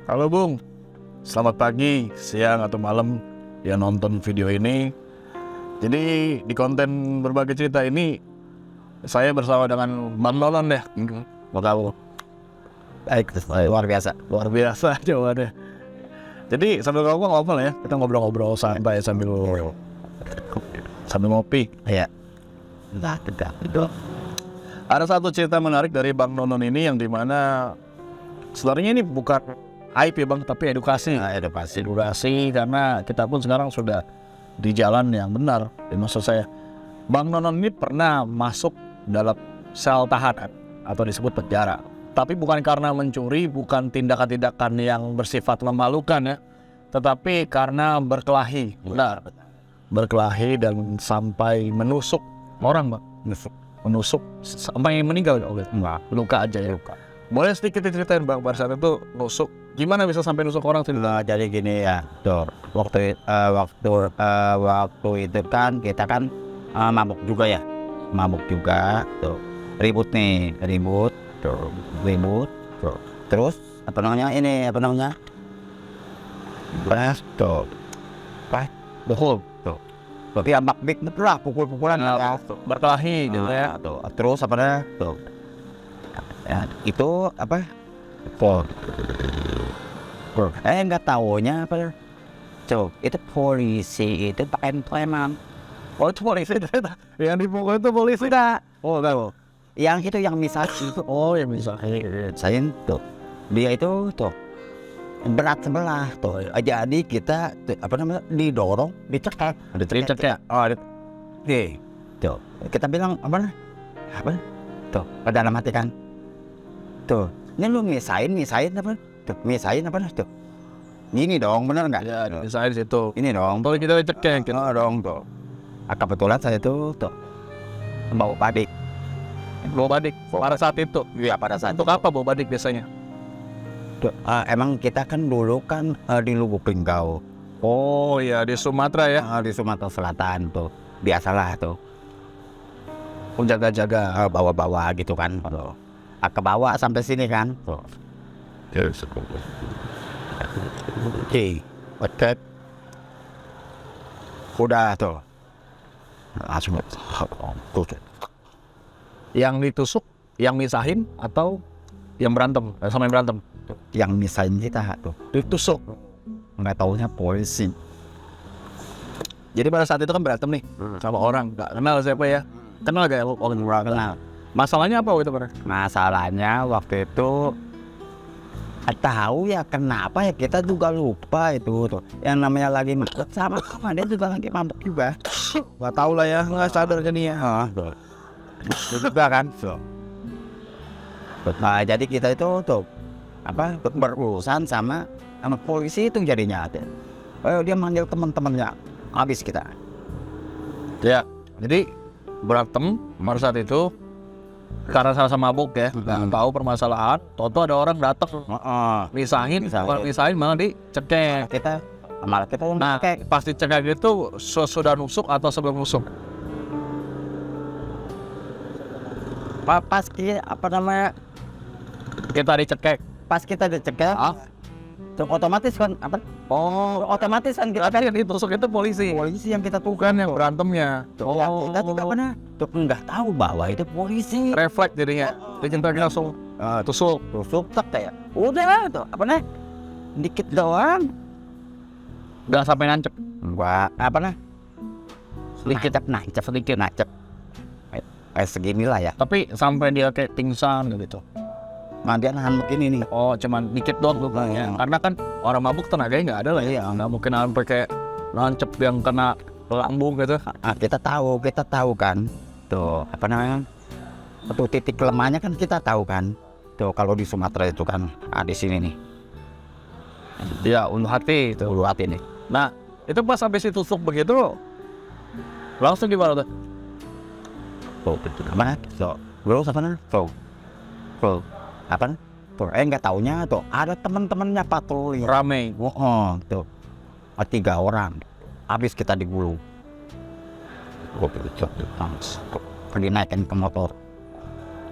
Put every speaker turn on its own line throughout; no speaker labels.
Halo Bung, selamat pagi, siang atau malam yang nonton video ini. Jadi di konten berbagi cerita ini saya bersama dengan Bang Nonon deh. Bakal
Baik, luar biasa.
luar biasa jawabannya. Jadi sambil ngobrol ya, kita ngobrol-ngobrol santai sambil ngopi.
Ya. Enggak, tidak.
Ada satu cerita menarik dari Bang Nonon ini yang dimana sebenarnya ini bukan aib ya Bang, tapi edukasi. Edukasi karena kita pun sekarang sudah di jalan yang benar. Dan maksud saya, Bang Nonon ini pernah masuk dalam sel tahanan atau disebut penjara. Tapi bukan karena mencuri, bukan tindakan-tindakan yang bersifat memalukan ya, tetapi karena berkelahi. Benar. Berkelahi dan sampai menusuk orang Bang. Menusuk sampai meninggal.
Enggak.
Luka aja ya. Boleh sedikit diceritain Bang, pada saat itu nusuk, gimana bisa sampai nusuk orang sih?
Nah, jadi gini ya, Dor. Waktu itu kan kita kan mabuk juga ya. Mabuk juga, tuh. Ribut. Tuh. Terus apa namanya? Beras, tuh. Betul. Tuh. Tapi ambak-bik betul pukul-pukulan ya.
Berkelahi gitu ya.
Tuh. Terus apa namanya? Tuh. Ya, itu apa? Nggak taunya apa? Tuh, itu polisi itu pakai preman.
Oh itu polisi ternyata. Yang dipukul itu polisi.
Enggak. Oh, enggak. Yang itu yang misalnya itu.
Oh yang bisa.
Saya tuh. Dia itu tuh berat sebelah tuh. Jadi kita tuh, apa namanya? Didorong, dicekek.
Dicek ya.
Oh, tuh. Kita bilang apa? Tuh, pada dalam hati kan. Tuh, ini lu misain apa? Tuh, misain apa tuh? Ini dong, bener nggak?
Ya misalnya di situ.
Ini dong.
Kalau kita cekek gitu.
Oh, dong tuh. Kebetulan saya tuh bawa badik.
Bawa badik pada saat itu.
Iya, pada saat
Untuk apa bawa badik biasanya?
itu. Emang kita kan dulu kan di Lubuk Linggau.
Oh iya di Sumatera ya.
Di Sumatera Selatan tuh. Biasalah tuh.
Jaga-jaga.
Bawa-bawa gitu kan. Tuh. Ke bawah sampai sini kan. Tuh. Oke. Udah tuh. Langsung tuh.
Yang ditusuk, yang misahin atau yang berantem? Sama yang berantem?
Yang misahin kita tuh.
Ditusuk.
Nggak taunya polisi.
Jadi pada saat itu kan berantem nih sama orang, nggak kenal siapa ya? Kenal gak ya orang kenal? Masalahnya apa waktu itu Pak?
Masalahnya waktu itu tahu ya kenapa ya kita juga lupa itu tuh. Yang namanya lagi mabuk sama dia juga lagi mabuk juga.
Nggak tahu lah ya, nggak sadar jadinya.
Juga kan. Nah, jadi kita itu tuh apa berurusan sama polisi itu jadinya. Dia manggil teman-temannya, habis kita.
Ya, jadi berantem pada saat itu karena sama-sama mabuk ya, nggak tahu permasalahan. Toto ada orang datang, misahin malah dicekek.
Malah kita yang
Nah,
cekek.
pas dicekek itu sudah nusuk atau sebelum nusuk?
Pas kita apa namanya?
Kita dicekek.
Pas kita dicekek, tuh otomatis kan apa?
Oh,
Otomatis kan kita
yang ditusuk itu polisi
yang kita tuh
bukan yang berantemnya.
kita juga pernah tuh nggak tahu bahwa itu polisi.
Refleks jadinya, dicekek langsung tusuk
Tak kayak udah tuh apa nih? Dikit doang.
nggak sampai nancep.
Enggak apa nah? Sedikit nancep. Segini lah ya.
Tapi sampai dia kayak pingsan gitu.
Nah, dia nahan begini nih.
Oh, cuman dikit doang lukanya. Karena kan orang mabuk tenaganya nggak ada lah ya. Nggak mungkin sampai kayak nancep yang kena lambung gitu.
Kita tahu kan. Tuh apa namanya? Satu titik lemahnya kan kita tahu kan. Tuh kalau di Sumatera itu kan di sini nih.
Ya, ulu hati itu.
Ulu hati nih.
Nah, itu pas habis ditusuk begitu langsung gimana tuh?
Tuh, apa? Terus apa nih? Tuh. Apa? Tuh, nggak taunya tuh ada teman-temannya patroli.
Rame.
Tuh. 3 orang. Habis kita digulung. Dinaikin ke motor.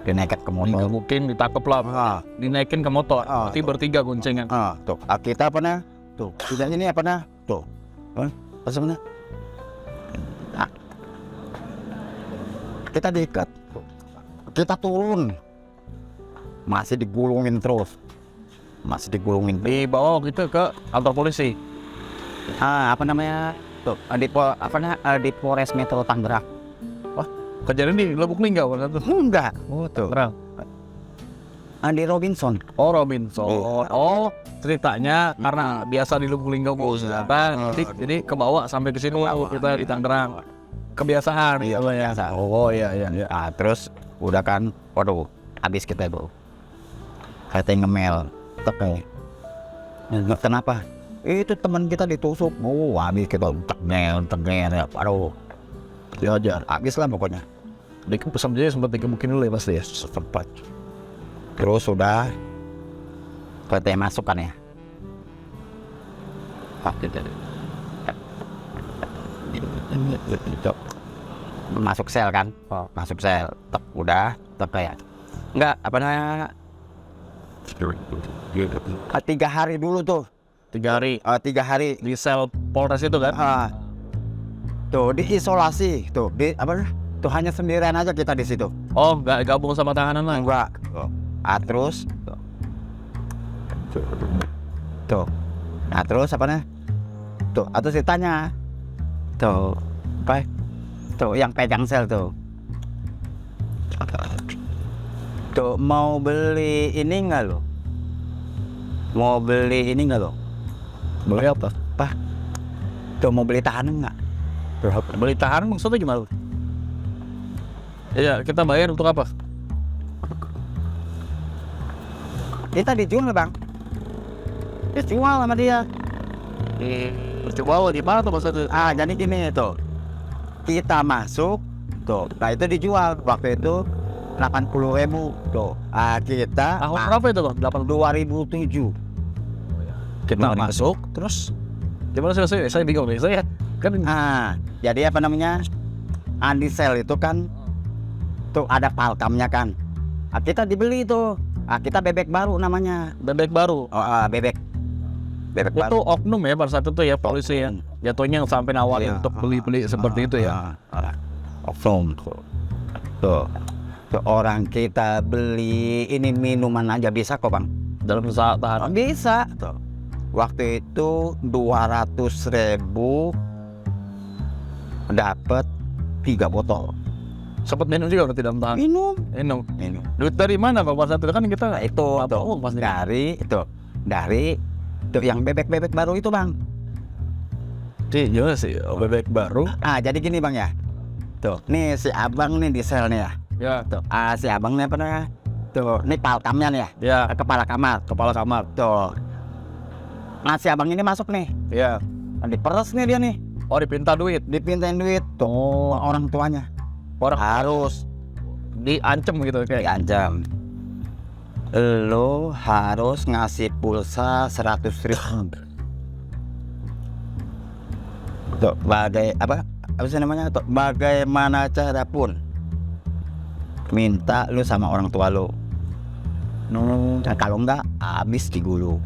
dinaikin ke
Nggak
motor.
mungkin ditangkap lah, dinaikin ke motor. Berarti bertiga goncengan.
Tuh, kita apa nah? Tuh, tidak ini apa nah? Tuh, pas mana? Nah, kita diikat, kita turun, masih digulungin terus,
Dibawa gitu ke kantor polisi.
apa namanya? Tuh, di Polres Metro Tangerang.
Kejadian di Lubuk Linggau kan tuh.
Enggak, tuh.
Tangerang.
Di Robinson.
Oh, Robinson. Oh, ceritanya karena biasa di Lubuk Linggau jadi kebawa sampai ke sini kita di Tangerang. Kebiasaan
Iya,
gitu ya.
kebiasaan.
Oh iya.
Terus udah kan, waduh, habis kita bro. Katanya ngemel, teke. Kenapa? Itu teman kita ditusuk. Oh, habis kita tegel, aduh.
Diajar.
Habis lah pokoknya.
Pesan dia sempat dikebukin dulu ya pasti ya.
Sempat. Terus udah katanya masuk kan ya. Masuk sel kan? Masuk sel. Udah, kayak enggak apa namanya? 3 hari dulu tuh.
3 hari
3 hari
di sel Polres itu kan.
Tuh diisolasi tuh tuh hanya sendirian aja kita di situ.
Oh, nggak gabung sama tahanan lah.
Enggak. Terus tuh. Nah terus apa nih? Tuh, atau ditanya. Tuh, apa? Tuh yang pegang sel tuh. Tuh mau beli ini enggak lo? Mau beli ini enggak lo?
Beli apa?
Tuh mau beli tahanan enggak?
Beli tahanan maksudnya gimana? Iya, kita bayar untuk apa?
Kita dijual bang. Dijual sama dia.
Dijual di mana tuh maksudnya?
Jadi gini tuh. Kita masuk tuh. Nah itu dijual waktu itu 80.000 tuh. Kita
Tahun berapa itu loh?
2007.
Kita masuk terus gimana sih? Saya bingung nih. Saya kan
jadi apa namanya? Di sel itu kan tuh ada palkamnya kan. Kita dibeli tuh. Kita bebek baru namanya.
bebek baru.
Bebek
Itu
baru.
oknum ya pada saat itu ya polisi ya. Jatuhnya yang sampai nawarin untuk beli-beli seperti itu ya.
Oknum tuh. Orang kita beli ini minuman aja bisa kok bang.
Dalam usaha tahanan.
Bisa tuh. Waktu itu 200.000 dapat 3 botol.
Sempat minum juga udah tidak tahan.
Minum.
Duit dari mana Pak? Pada saat itu kan kita
Itu tuh,
pasti.
dari yang bebek baru itu bang.
Iya sih, bebek baru.
Jadi gini bang ya. Tuh, nih si abang nih di sel nih ya.
Ya,
Tuh, si abang nih apa namanya? Tuh, ini palkamnya nih ya.
ya,
Kepala kamar. Tuh. Nah si abang ini masuk nih.
ya.
Diperes nih dia nih.
Oh, dipinta duit.
Dipintain duit. Tuh, orang tuanya.
Orang
Harus
diancem gitu kayak.
diancam. Lo harus ngasih pulsa 100.000. Tuh, apa sih namanya? Tuh, bagaimana cara pun minta lu sama orang tua lu. Kalau enggak habis digulung.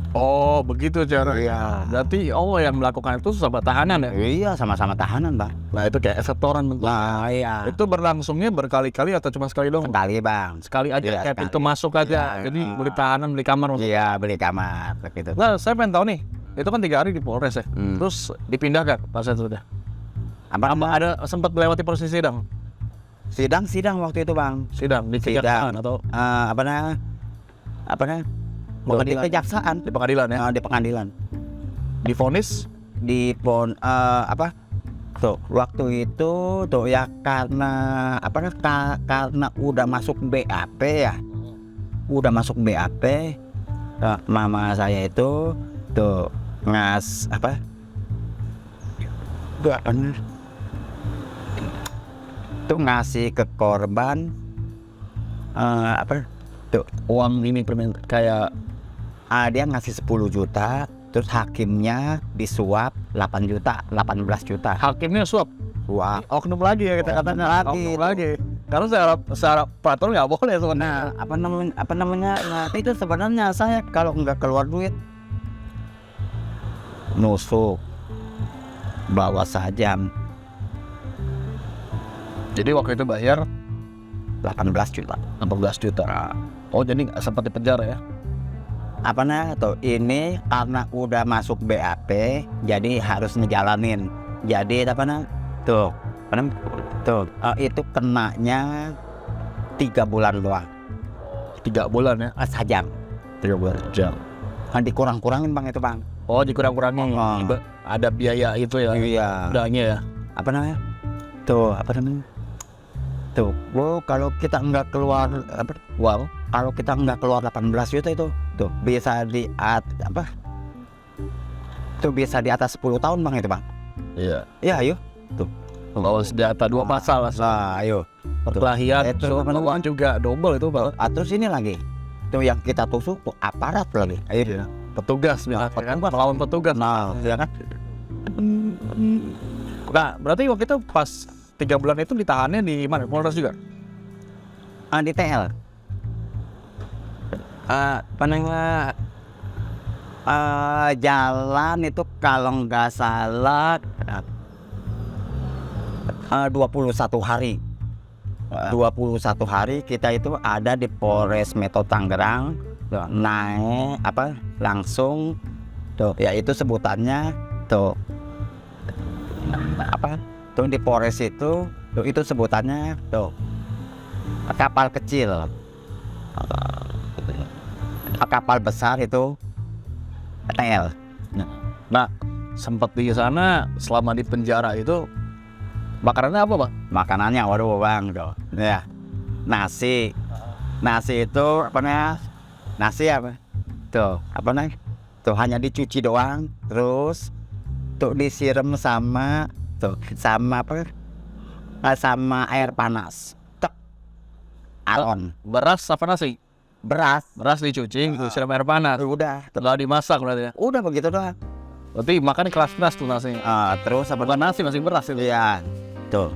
Oh, begitu cara.
Iya.
Berarti yang melakukan itu sahabat tahanan ya.
Iya, sama-sama tahanan, Bang.
Nah, itu kayak ekseptoran bentuk.
Nah, iya.
Itu berlangsungnya berkali-kali atau cuma sekali doang?
Sekali, Bang.
Sekali aja
Iya,
kayak
sekali.
pintu masuk aja.
Iya.
Jadi beli tahanan, beli kamar maksudnya.
Iya, beli kamar begitu.
Nah, saya pengen tahu nih. Itu kan 3 hari di Polres ya. Terus dipindahkan pas itu udah.
Apa
Ada sempat melewati proses sidang.
sidang waktu itu, Bang.
Sidang di kejaksaan atau
Apa namanya? Bukan di kejaksaan,
di pengadilan ya.
di pengadilan.
Divonis
Di tuh waktu itu tuh ya karena karena udah masuk BAP ya. Mama saya itu tuh tuh ngasih ke korban tuh
uang ini kayak
dia ngasih 10 juta, terus hakimnya disuap 8 juta, 18 juta.
hakimnya suap.
Wah,
Oknum lagi ya kita katanya
Oknum lagi.
Karena secara peraturan nggak boleh sebenarnya.
Nah, apa namanya? Nah, itu sebenarnya saya kalau nggak keluar duit nusuk, bawa sajam
Jadi waktu itu bayar
18 juta.
16 juta. Oh jadi nggak sempat di penjara ya?
Apa namanya? Tuh ini karena udah masuk BAP, jadi harus ngejalanin. Jadi apa namanya? Tuh, apa namanya? Tuh, itu kenanya 3 bulan doang.
3 bulan ya?
Sajam.
3 bulan jam.
Kan dikurang-kurangin bang itu bang.
Oh dikurang-kurangin.
Oh.
Ada biaya itu ya?
Iya.
Udahnya ya?
Apa namanya? Tuh, apa namanya? Tuh, kalau kita nggak keluar apa?
Wow.
Kalau kita nggak keluar 18 juta itu, tuh bisa tuh bisa di atas 10 tahun bang itu bang.
Iya.
Ya ayo. Tuh.
Bawa senjata 2 pasal lah.
Nah, ayo.
Perkelahian.
Itu
So,
apa namanya?
juga double itu Pak.
Terus ini lagi. Tuh yang kita tusuk tuh aparat lagi. Ayo.
Iya. Petugas ya kan? Melawan petugas.
Nah, ya kan?
Nah, berarti waktu itu pas 3 bulan itu ditahannya di mana? Polres juga?
Di TL. Apa namanya? Jalan itu kalau nggak salah 21 hari. 21 hari kita itu ada di Polres Metro Tangerang. Tuh, naik langsung tuh ya itu sebutannya tuh tuh di Polres itu tuh itu sebutannya tuh kapal kecil, kapal besar itu TL.
Nah, sempat di sana selama di penjara itu makanannya apa Bang?
Makanannya waduh bang tuh ya nasi itu apa namanya, nasi apa tuh apa namanya tuh hanya dicuci doang, terus tuh disiram sama air panas tek aron.
Beras apa nasi?
Beras
dicuci, disiram air panas.
udah
Nggak dimasak berarti ya?
udah begitu doang.
Berarti makannya keras-keras tuh nasi.
Terus apa
Bukan nasi, masih beras itu.
ya tuh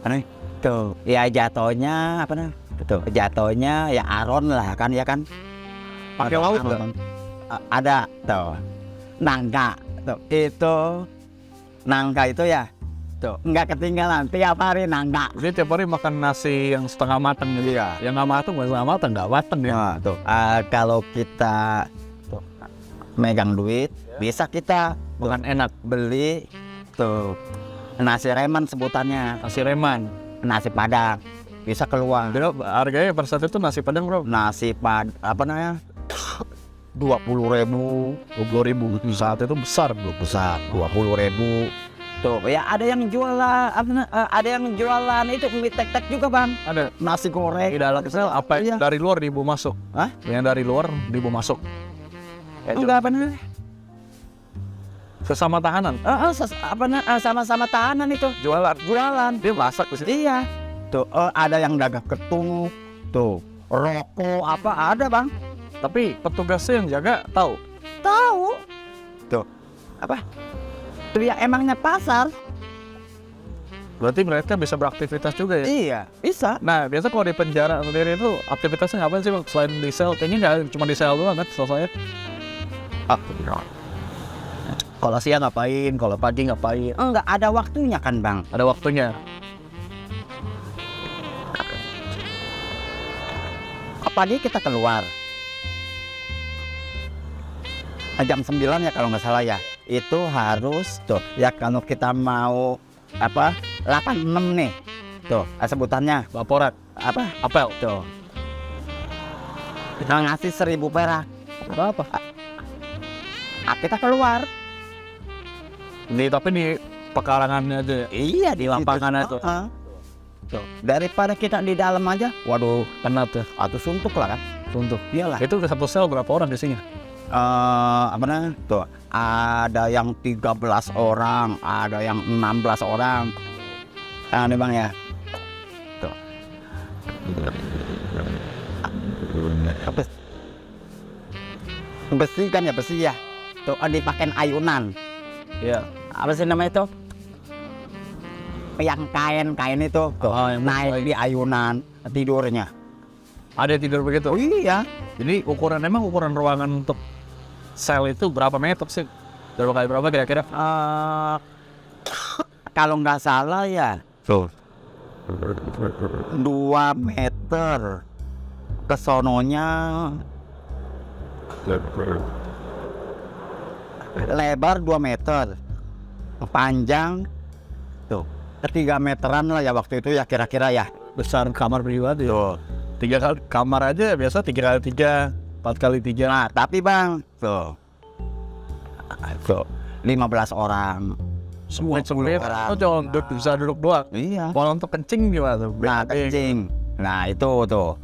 apa nih tuh ya jatuhnya apa nih tuh jatuhnya ya aron lah kan ya kan.
Pakai lauk nggak?
Ada tuh nangka tuh itu nangka itu ya tuh nggak ketinggalan tiap hari nangka.
Jadi tiap hari makan nasi yang setengah matang gitu ya? Yang nggak matang, nggak matang ya?
Nah, tuh kalau kita tuh, megang duit bisa kita
Bukan enak.
beli tuh nasi reman sebutannya,
Nasi reman.
nasi padang bisa keluar.
Jadi harganya per saat itu nasi padang bro?
Nasi apa namanya 20.000.
20.000. Saat itu besar bro.
Besar 20.000. Tuh ya ada yang jualan ada yang jualan itu mie tek-tek juga bang,
Ada.
nasi goreng.
Di dalam sel apa
Iya.
dari luar dibawa masuk?
Hah?
Yang dari luar dibawa masuk.
Enggak apa namanya
Sesama tahanan.
sama-sama tahanan itu jualan.
Dia masak di sini.
Iya. Tuh ada yang dagang ketung, tuh rokok apa ada bang.
Tapi petugasnya yang jaga tahu.
Tahu. Tuh apa? Tuh ya emangnya pasar.
Berarti mereka bisa beraktivitas juga ya?
Iya bisa.
Nah, biasa kalau di penjara sendiri itu aktivitasnya ngapain sih Bang? Selain di sel, kayaknya nggak cuma di sel doang kan selesai. Kalau siang ngapain, kalau pagi ngapain?
Enggak ada waktunya kan bang.
Ada waktunya.
Pagi kita keluar jam 9 ya kalau nggak salah ya. Itu harus tuh ya kalau kita mau 86 nih tuh sebutannya
Laporan, apel.
tuh kita ngasih 1.000 perak.
Berapa?
Kita keluar.
Tapi di pekarangannya aja ya?
Iya di
lapangan
situ.
itu.
Tuh daripada kita di dalam aja, waduh
Kena tuh,
atau suntuk lah kan.
untuk.
Iyalah.
Itu satu sel berapa orang isinya?
Apa namanya tuh ada yang 13 orang, ada yang 16 orang. Ini bang ya tuh apa besi kan ya, besi ya tuh dipakai ayunan.
Iya.
Apa sih namanya itu yang kain itu tuh,
yang
naik di ayunan tidurnya.
Ada yang tidur begitu?
Oh iya.
Jadi ukuran ruangan untuk sel itu berapa meter sih? Berapa kali berapa kira-kira?
Kalau nggak salah ya tuh 2 meter, kesononya lebar 2 meter, panjang tuh 3 meteran lah ya waktu itu ya kira-kira ya.
Besar kamar pribadi.
Tuh.
3 kali kamar aja biasa 3 kali 3, 4 kali 3.
Nah tapi bang tuh 15 orang.
Semua
orang.
Oh jangan bisa duduk doang.
Iya.
Kalau untuk kencing gimana tuh?
Nah kencing. Nah itu tuh.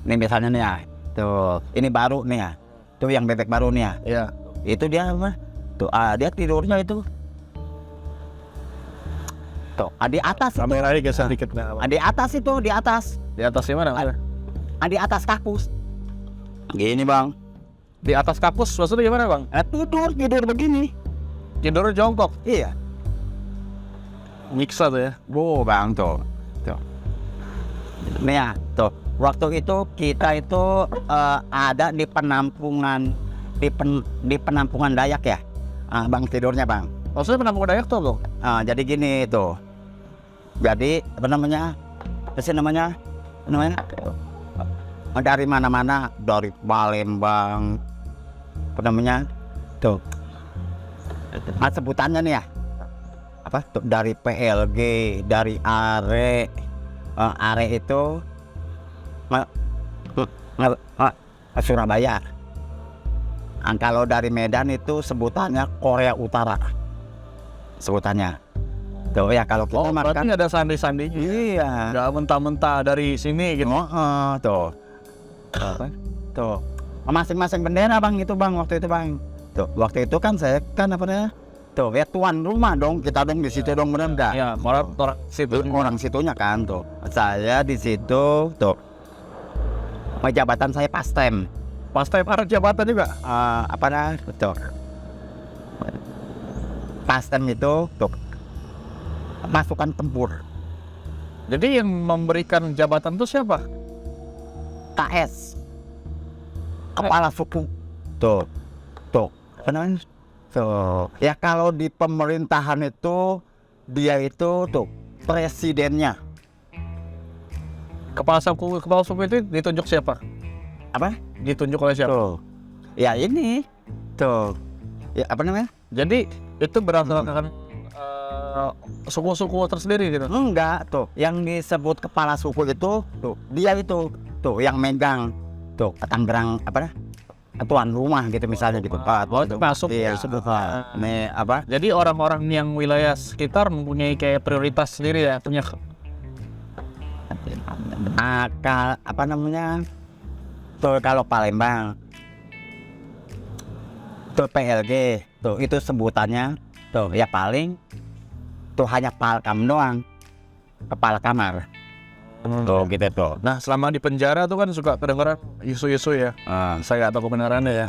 Ini misalnya nih ya. Tuh. Ini baru nih ya. Tuh yang bebek baru nih ya.
Iya.
Itu dia apa? Tuh dia tidurnya itu. Tuh di atas.
Kameranya geser dikit nah.
Di atas itu di atas.
Di atasnya mana?
Di atas kakus. Gini bang.
Di atas kakus maksudnya gimana bang?
Tidur begini.
Tidurnya jongkok.
Iya.
Nyiksa tuh ya.
Bang tuh. Nih ya, tuh. Waktu itu kita itu ada di penampungan di penampungan Dayak ya. Bang tidurnya bang.
Maksudnya penampungan Dayak tuh loh.
Jadi gini tuh. Jadi apa namanya? Dari mana-mana, dari Palembang. Apa namanya? Tuh. Sebutannya nih ya. Apa tuh, dari PLG, dari Are itu Surabaya. Kalau dari Medan itu sebutannya Korea Utara. Sebutannya. Tuh ya kalau kita
berarti ada sandi-sandinya.
Iya.
Gak mentah-mentah dari sini gitu.
Tuh. Apa? Tuh. Masing-masing bendera bang itu bang waktu itu bang. Tuh waktu itu kan saya kan apa namanya? Tuh ya tuan rumah dong kita dong di situ dong benar enggak?
Ya orang situ.
Orang situnya kan tuh. Saya di situ tuh. Jabatan saya pastem.
Pastem ada jabatan juga.
Apa nah? Betul. Pastem itu tuh pasukan tempur.
Jadi yang memberikan jabatan itu siapa?
KS. Kepala suku. Tuh. Apa namanya? Tuh. Ya kalau di pemerintahan itu dia itu tuh presidennya.
Kepala suku itu ditunjuk siapa?
Apa?
Ditunjuk oleh siapa?
Tuh. Ya ini. Tuh. Ya apa namanya?
Jadi itu berdasarkan suku-suku tersendiri gitu.
Enggak, tuh. Yang disebut kepala suku itu tuh dia itu tuh yang megang tuh Tangerang apa dah? Tuan rumah gitu misalnya gitu.
Itu masuk
iya. Nih apa?
Jadi orang-orang yang wilayah sekitar mempunyai kayak prioritas sendiri ya, punya
apa namanya? Tuh kalau Palembang tuh PLG tuh itu sebutannya tuh ya paling tuh hanya palkam doang, kepala kamar. Tuh gitu tuh.
Nah selama di penjara tuh kan suka kedengeran isu-isu ya. Saya nggak tahu kebenarannya ya.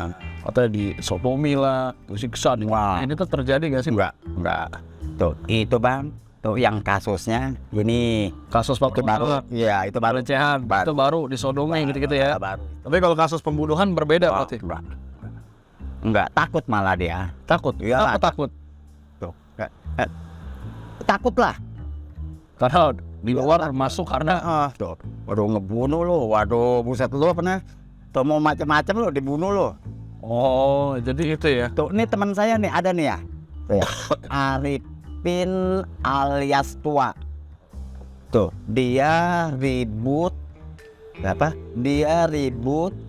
Katanya di sotomi lah, disiksa.
Wah.
Ini tuh terjadi nggak sih?
Enggak. Tuh itu bang, tuh yang kasusnya ini
Kasus waktu baru.
Iya itu baru.
Pelecehan. Itu baru disodomi gitu-gitu ya.
Baru.
Tapi kalau kasus pembunuhan berbeda berarti.
Enggak, takut malah dia.
Takut?
Iya.
Apa takut?
Tuh. Takut lah.
Karena di luar masuk karena
tuh, waduh ngebunuh lo, waduh buset lo pernah tuh mau macam-macam lo dibunuh lo.
Oh jadi itu ya.
Tuh ini teman saya nih ada nih ya. Arifin alias Tua. Tuh dia ribut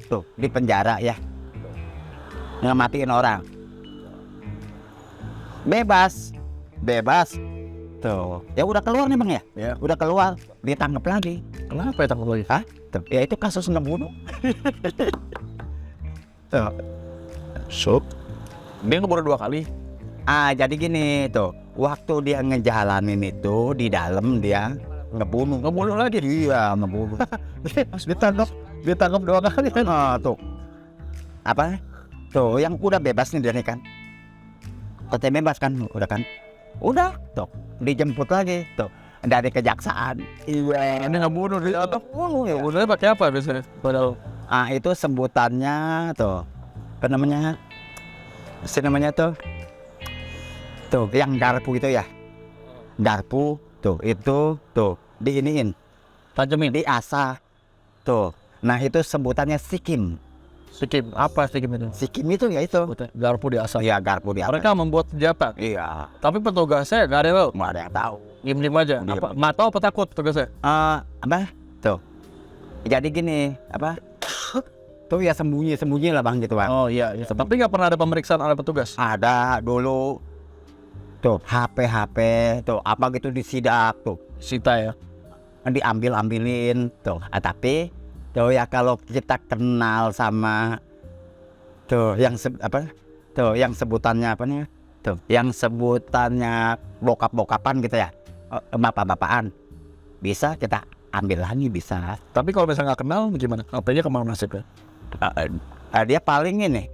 tuh di penjara ya, ngematiin orang. Bebas tuh ya udah keluar nih bang ya, udah keluar ditangkap lagi.
Kenapa ya takut lagi?
Tuh ya itu kasus ngebunuh. Tuh.
Dia ngebunuh 2 kali.
Jadi gini tuh, waktu dia ngejalanin itu di dalam dia ngebunuh lagi. Iya ngebunuh. ditangkap 2 kali kan. Tuh apa tuh yang udah bebas nih dia nih kan, katanya bebas kan, udah tuh dijemput lagi tuh dari kejaksaan.
Iya. Ini nggak bunuh dia atau
ya.
bunuhnya pakai apa biasanya? Padahal
Itu sebutannya tuh, apa namanya? Namanya tuh yang garpu itu ya. Garpu tuh itu tuh diiniin,
tajemin.
diasah tuh. Nah itu sebutannya sikim.
Sikim apa sikim itu?
Sikim itu ya itu.
Garpu diasah.
Ya garpu diasah.
Mereka membuat senjata.
Iya.
Tapi petugasnya nggak ada yang tahu.
Nggak ada yang tahu.
Diem aja.
Diem.
Apa? Nggak tahu apa takut petugasnya?
Apa? Tuh. Jadi gini, apa? Tuh ya sembunyi lah bang gitu bang.
Oh iya. Tapi nggak pernah ada pemeriksaan oleh petugas.
Ada dulu. Tuh HP tuh apa gitu disidak tuh.
Sita ya.
Diambilin tuh. Tapi tuh ya kalau kita kenal sama tuh yang tuh yang sebutannya apa nih? Tuh yang sebutannya bokap-bokapan gitu ya. Bapak-bapakan. Bisa kita ambil lagi bisa.
Tapi kalau misalnya nggak kenal gimana? Artinya kemana nasibnya?
Dia paling ini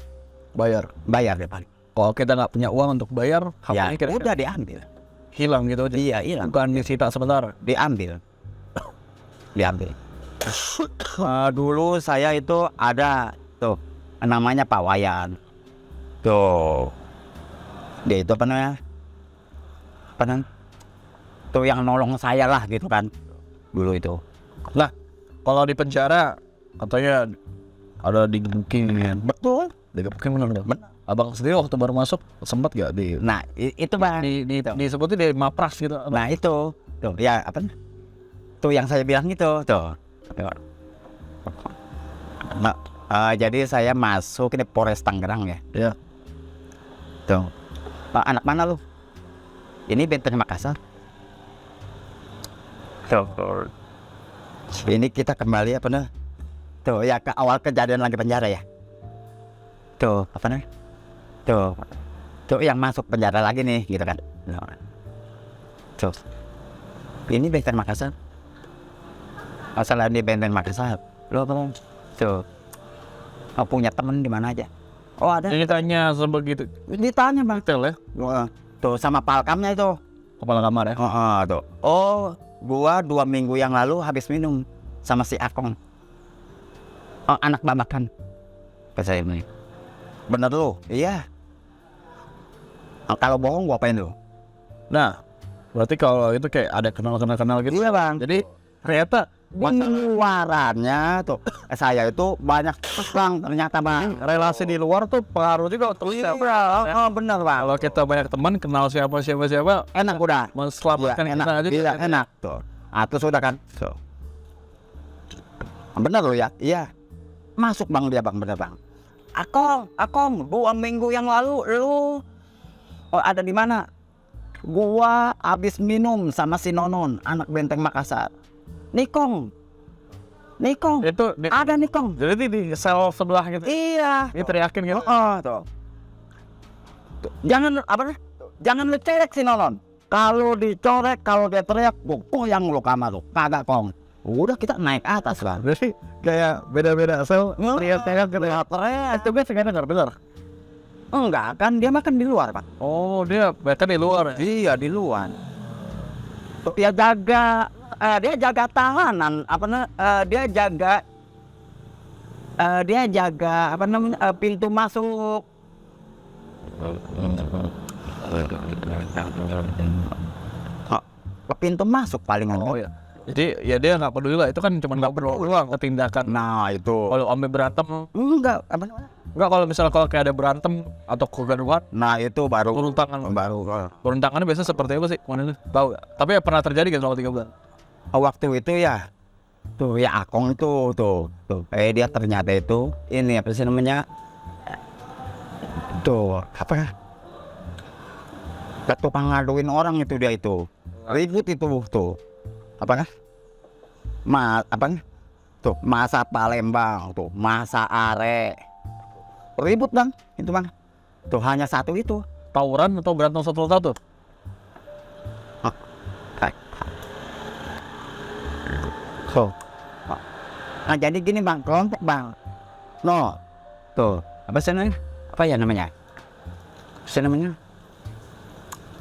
Bayar.
dia paling.
Kalau kita nggak punya uang untuk bayar,
Ya
HP-nya kira-kira
udah diambil.
hilang gitu aja.
Iya hilang.
Bukan disita sementara.
Diambil. Dulu saya itu ada tuh namanya Pak Wayan. Tuh. Dia itu apa namanya? Tuh yang nolong saya lah gitu kan. Dulu itu.
Nah, kalau di penjara katanya ada digebukin ya.
Betul.
Digebukin benar nggak? Abang sendiri waktu baru masuk sempat gak di
Nah, itu Bang.
disebutin di mapras gitu?
Nah, itu. Tuh, ya apa? Tuh yang saya bilang itu, tuh. Nah, jadi saya masuk ke Polres Tangerang ya.
Ya.
Tuh. Anak mana lu? Ini Benteng Makassar. Tuh. Ini kita kembali apa nih? Tuh ya ke awal kejadian lagi penjara ya. Tuh apa nih? Tuh yang masuk penjara lagi nih gitu kan. Tuh. Ini Benteng Makassar. Masalah di Benteng Makassar. Lo apa? Tuh. Punya temen di mana aja? Oh ada.
Jadi tanya sebegitu.
Ditanya Bang.
Detail ya.
Tuh sama palkamnya itu.
Kepala kamar ya.
Tuh. Oh, gua 2 minggu yang lalu habis minum sama si Akong. Anak babakan. Kata saya ini. Bener lu? Iya. Kalau bohong gua apain lu?
Nah, berarti kalau itu kayak ada kenal gitu.
Iya Bang.
Jadi ternyata
di luarannya tuh saya itu banyak Bang ternyata Bang.
relasi di luar tuh pengaruh juga untuk
Iya,
siapa.
bener Bang.
Kalau kita banyak teman kenal siapa,
Enak udah.
selamatkan
enak,
kita aja.
iya, enak tuh. Terus udah kan. Tuh. Bener lo ya? Iya. Masuk Bang dia Bang, bener Bang. Akong 2 minggu yang lalu lu ada di mana? Gua habis minum sama si Nonon, anak Benteng Makassar. Nikong.
Itu
Ada Nikong.
jadi di sel sebelah gitu.
Iya.
Dia teriakin gitu.
Tuh. Jangan lu cerek si Nonon. Kalau dicorek, kalau dia teriak, gua goyang lu kamar lu. Kagak Kong. Udah kita naik atas Bang.
Berarti kayak beda-beda sel teriak-teriak gitu.
Teriak.
Itu biasa kan benar.
Enggak kan dia makan di luar Pak.
Oh, dia bahkan di luar ya.
Iya di luar. Dia jaga tahanan dia jaga apa namanya pintu masuk. Ke pintu masuk palingan.
Oh ya. Jadi ya dia nggak peduli lah, itu kan cuma nggak peduli doang tindakan.
Nah itu.
Kalau ame berantem
Enggak apa namanya?
enggak, kalau misalnya kalau kayak ada berantem atau kegaduhan
Nah itu baru
turun tangan.
baru
Turun tangannya biasanya seperti apa sih? Kemana itu? Tahu nggak? Tapi ya pernah terjadi kan selama 3 bulan.
waktu itu ya. Tuh ya Akong itu tuh. Dia ternyata itu ini apa sih namanya? Tuh apa? Ketukang ngaduin orang itu dia itu. Ribut itu tuh. Apa? Tuh masa Palembang tuh, masa Are. Ribut Bang, itu Bang. Tuh hanya satu itu.
Tawuran atau berantem satu-satu?
Nah jadi gini Bang, kelompok Bang. No, tuh apa sih namanya? Apa ya namanya?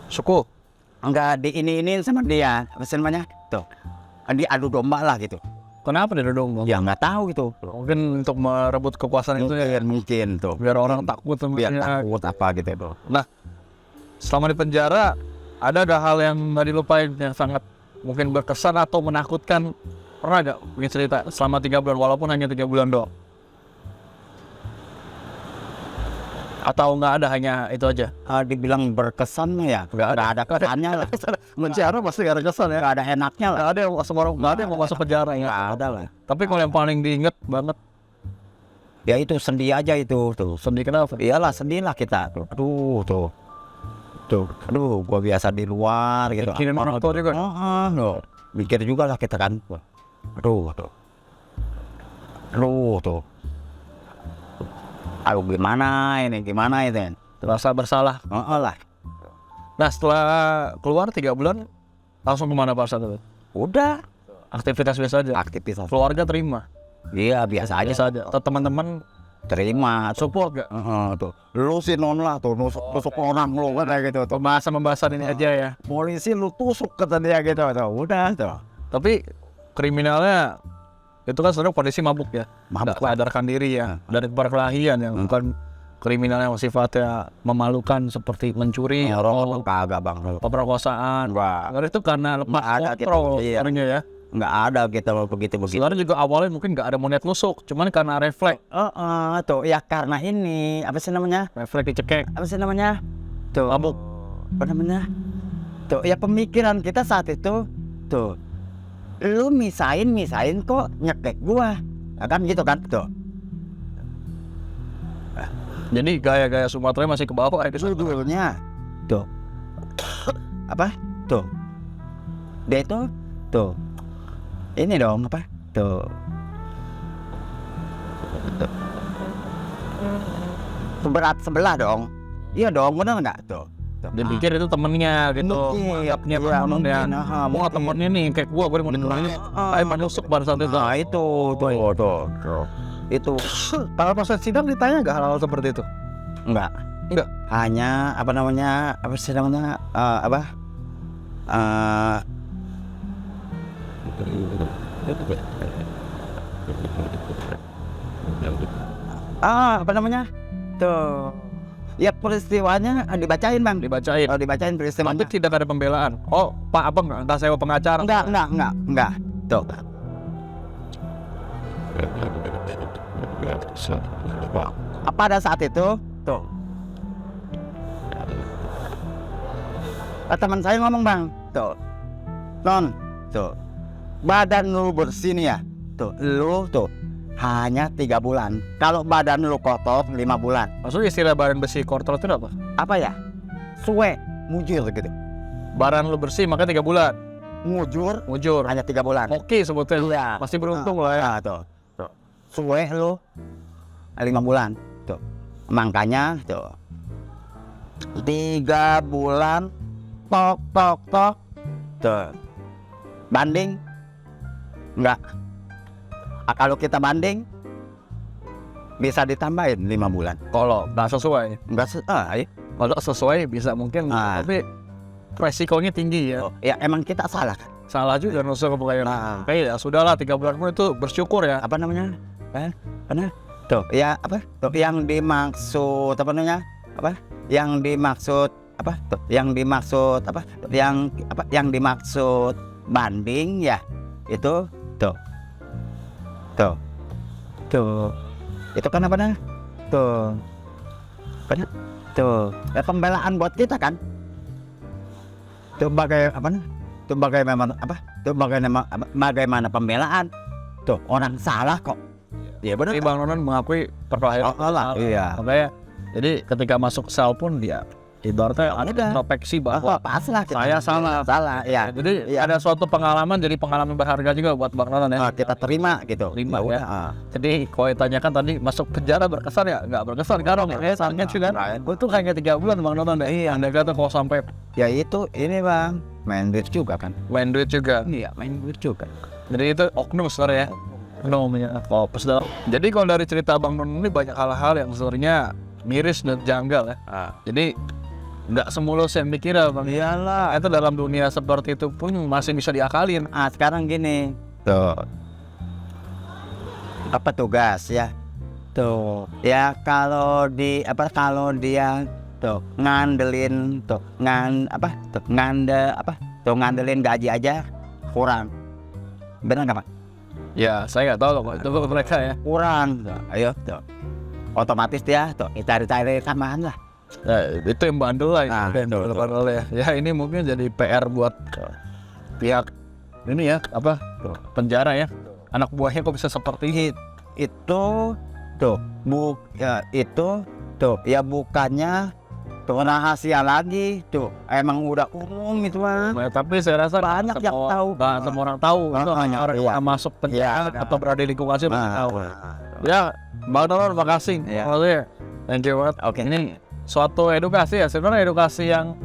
Suku. enggak di ini sama dia, apa sih namanya? Tuh. Diadu domba lah gitu.
Kenapa dia dong?
Ya nggak tahu gitu.
Mungkin untuk merebut kekuasaan itu ya,
Mungkin tuh.
biar orang takut sama
Biar
dia.
takut apa gitu tuh.
Nah, selama di penjara ada hal yang nggak dilupain yang sangat mungkin berkesan atau menakutkan? Pernah nggak bikin cerita selama 3 bulan walaupun hanya 3 bulan doang? Atau nggak ada, hanya itu aja?
Dibilang berkesan mah ya nggak ada kesannya lah.
Penjara pasti nggak ada kesan ya.
Nggak ada enaknya lah.
Nggak ada yang masuk orang, nggak ada yang mau masuk penjara ya.
Nggak ada lah.
Tapi kalau yang paling diinget banget,
Ya itu sedih aja itu tuh.
sedih kenapa?
Iyalah sedih lah kita tuh. Aduh tuh. Tuh. Aduh gua biasa di luar gitu.
Mikirin orang tua juga.
Loh. Mikir juga lah kita kan. Aduh tuh. Aduh tuh. Aduh gimana ini
Terasa bersalah.
lah.
Nah, setelah keluar 3 bulan langsung kemana Pak Ustadz?
Udah
Aktivitas biasa aja.
aktivitas.
Keluarga terima.
Iya biasa aja.
Biasa aja. Teman-teman
Terima.
support gak?
Tuh. Lu si non lah tuh nusuk orang lu kan kayak gitu tuh.
Pembahasan ini aja ya.
Polisi lu tusuk kata dia gitu tuh. Udah tuh.
Tapi kriminalnya itu kan sebenarnya kondisi mabuk ya.
Mabuk.
Nggak sadarkan diri ya. Dari perkelahian yang bukan kriminal yang sifatnya memalukan seperti mencuri,
Orang kagak bang.
pemerkosaan.
Wah.
Karena itu karena lepas
Nggak ada
kontrol
gitu. Iya.
sebenarnya ya.
Nggak ada kita begitu.
Sebenarnya juga awalnya mungkin nggak ada mau niat nusuk, cuman karena refleks
Tuh ya karena ini apa sih namanya?
dicekek,
Apa sih namanya? Tuh.
mabuk.
Apa namanya? Tuh ya pemikiran kita saat itu tuh. Lu misain kok nyekek gua. Nah, kan gitu kan tuh.
Jadi gaya-gaya Sumatera masih ke bawah itu.
Sebetulnya tuh. Apa? Tuh. Dia itu tuh. Ini dong apa? Tuh. Berat sebelah dong. Iya dong, benar nggak tuh?
Dia pikir itu temennya gitu. Anggapnya temen ya. Wah temennya nih kayak gua mau ditolongin. Emang nusuk pada saat itu.
Nah itu tuh. Itu
Kalau proses sidang ditanya nggak hal-hal seperti itu?
enggak. Hanya apa namanya? Apa sih namanya? Apa namanya? Tuh. Ya peristiwanya dibacain bang.
Dibacain.
Dibacain peristiwanya.
Tapi tidak ada pembelaan. Oh Pak Abang nggak? Entah sewa pengacara.
Enggak. Tuh. Pada saat itu, tuh. Teman saya ngomong bang, tuh. Non, tuh. Badan lu bersih nih ya, tuh. Lu tuh hanya 3 bulan. Kalau badan lu kotor 5 bulan.
Maksudnya istilah badan besi kotor itu apa?
Apa ya? Suwe, mujur gitu.
Badan lu bersih maka 3 bulan.
Mujur hanya 3 bulan.
Oke sebutnya.
Iya.
Masih beruntung lah ya.
Tuh. Suwe lu 5 bulan. Tuh. Makanya tuh 3 bulan tok. Tuh. Banding enggak. Kalau kita banding bisa ditambahin 5 bulan.
Kalau nggak sesuai.
Iya.
Kalau sesuai bisa mungkin. Tapi resikonya tinggi ya.
Ya emang kita salah kan.
Salah juga nusuk pegawai. Kayak ya sudahlah 3 bulan pun itu bersyukur ya.
Apa namanya? Tuh, ya apa? Tuh yang dimaksud apa namanya? Apa? Yang dimaksud apa? Tuh, yang dimaksud apa? Tuh, yang dimaksud banding ya. Itu tuh. Itu kan apa namanya? Tuh. Kan tuh. Ya, pembelaan buat kita kan. Tuh bagaimana pembelaan? Tuh, orang salah kok. Ya benar.
Bang Nonon mengakui perkelahian.
Iya.
Makanya jadi ketika masuk sel pun dia ibaratnya ada introspeksi bahwa
pas lah
saya salah.
Ya.
Jadi ada suatu pengalaman, jadi pengalaman berharga juga buat Bang Nonon ya.
Kita terima gitu.
Terima ya. Jadi kalau ditanyakan tadi masuk penjara berkesan ya? Nggak berkesan karena sangat sih kan. Itu hanya 3 bulan Bang Nonon ya. Iya. Anda kata kalau sampai
ya itu ini bang main duit juga kan.
Main duit juga.
Iya main duit juga.
Jadi itu oknum sebenarnya ya. Oknumnya. Oh, jadi kalau dari cerita Bang Nonon ini banyak hal-hal yang sebenarnya miris dan janggal ya. Jadi nggak semulus yang dikira bang.
Iyalah.
Itu dalam dunia seperti itu pun masih bisa diakalin.
Sekarang gini, tuh apa tugas ya? Tuh ya kalau dia tuh ngandelin ngandelin gaji aja kurang. Benar nggak Pak?
Ya saya nggak tahu loh itu mereka ya.
Kurang. Tuh, ayo tuh. Otomatis dia tuh cari tambahan lah.
Itu yang bandel lah.
Nah,
bandel ya. Ya ini mungkin jadi PR buat pihak ini ya penjara ya. Anak buahnya kok bisa seperti
Itu tuh bukannya tuh rahasia lagi tuh, emang udah umum itu mah.
Nah, tapi saya rasa
Banyak yang tahu.
Semua orang tahu. Itu orang yang masuk penjara atau berada di lingkungan sih tahu. Ya, Bang Nonon, makasih. Thank you banget.
Oke.
Ini suatu edukasi ya, sebenarnya edukasi yang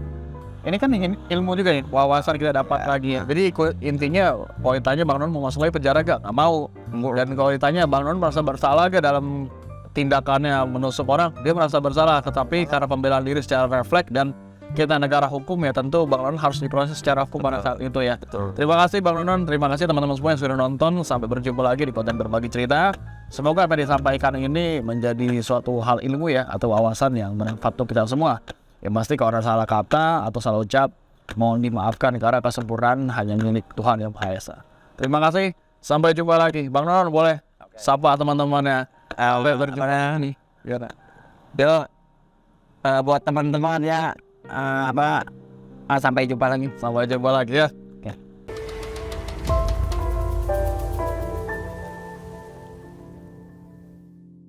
ini kan ilmu juga ya, wawasan kita dapat lagi ya. Jadi intinya kalau ditanya Bang Non mau masuk lagi penjara gak? Nggak mau. Dan kalau ditanya Bang Non merasa bersalah gak dalam tindakannya menusuk orang, dia merasa bersalah. Tetapi karena pembelaan diri secara refleks dan kita negara hukum ya, tentu Bang Non harus diproses secara hukum pada saat itu ya. Terima kasih Bang Non, terima kasih teman-teman semua yang sudah nonton. Sampai berjumpa lagi di konten berbagi cerita. Semoga apa yang disampaikan ini menjadi suatu hal ilmu ya, atau wawasan yang bermanfaat untuk kita semua. Yang pasti kalau ada salah kata atau salah ucap, mohon dimaafkan karena kesempurnaan hanya milik Tuhan Yang Maha Esa. Terima kasih, sampai jumpa lagi. Bang Non boleh sapa teman-temannya. Berjumpa nih.
Buat teman-teman ya, sampai jumpa lagi.
Sampai jumpa lagi ya.